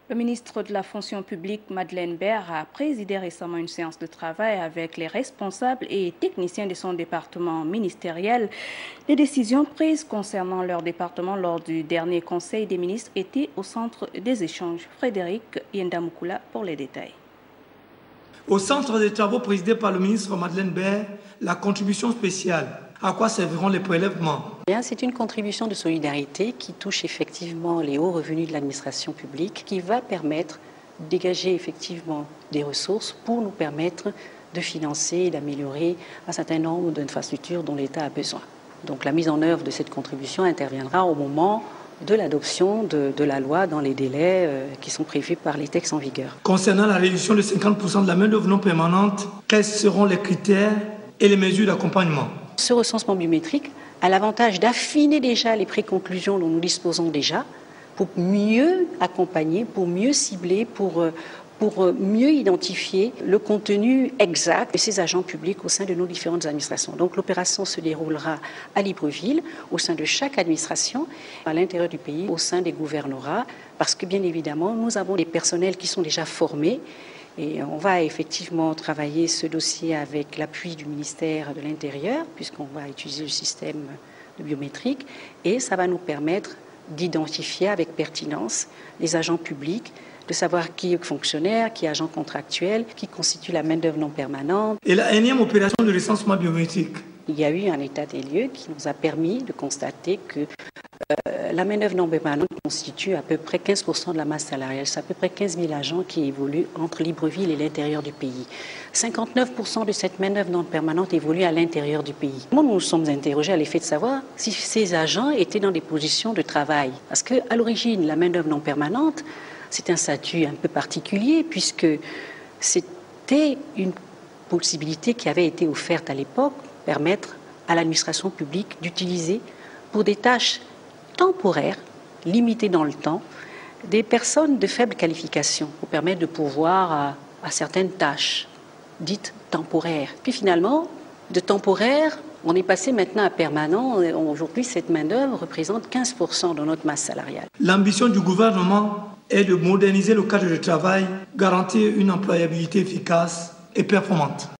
Le ministre de la fonction publique, Madeleine Baird, a présidé récemment une séance de travail avec les responsables et techniciens de son département ministériel. Les décisions prises concernant leur département lors du dernier Conseil des ministres étaient au centre des échanges. Frédéric Yendamukula pour les détails. Au centre des travaux présidés par le ministre Madeleine Baird, la contribution spéciale. À quoi serviront les prélèvements? C'est une contribution de solidarité qui touche effectivement les hauts revenus de l'administration publique, qui va permettre de dégager effectivement des ressources pour nous permettre de financer et d'améliorer un certain nombre d'infrastructures dont l'État a besoin. Donc la mise en œuvre de cette contribution interviendra au moment de l'adoption de la loi dans les délais qui sont prévus par les textes en vigueur. Concernant la réduction de 50% de la main-d'œuvre non permanente, quels seront les critères et les mesures d'accompagnement? Ce recensement biométrique a l'avantage d'affiner déjà les préconclusions dont nous disposons déjà pour mieux accompagner, pour mieux cibler, pour mieux identifier le contenu exact de ces agents publics au sein de nos différentes administrations. Donc l'opération se déroulera à Libreville, au sein de chaque administration, à l'intérieur du pays, au sein des gouvernorats, parce que bien évidemment, nous avons des personnels qui sont déjà formés. Et on va effectivement travailler ce dossier avec l'appui du ministère de l'Intérieur, puisqu'on va utiliser le système biométrique, et ça va nous permettre d'identifier avec pertinence les agents publics, de savoir qui est fonctionnaire, qui est agent contractuel, qui constitue la main-d'œuvre non permanente. Et la énième opération de recensement biométrique? Il y a eu un état des lieux qui nous a permis de constater que la main-d'œuvre non permanente constitue à peu près 15% de la masse salariale. C'est à peu près 15 000 agents qui évoluent entre Libreville et l'intérieur du pays. 59% de cette main-d'œuvre non permanente évolue à l'intérieur du pays. Nous nous sommes interrogés à l'effet de savoir si ces agents étaient dans des positions de travail. Parce qu'à l'origine, la main-d'œuvre non permanente, c'est un statut un peu particulier puisque c'était une possibilité qui avait été offerte à l'époque, permettre à l'administration publique d'utiliser pour des tâches temporaires, limitées dans le temps, des personnes de faible qualification pour permettre de pourvoir à certaines tâches dites temporaires. Puis finalement, de temporaire, on est passé maintenant à permanent. Aujourd'hui, cette main-d'œuvre représente 15% de notre masse salariale. L'ambition du gouvernement est de moderniser le cadre de travail, garantir une employabilité efficace et performante.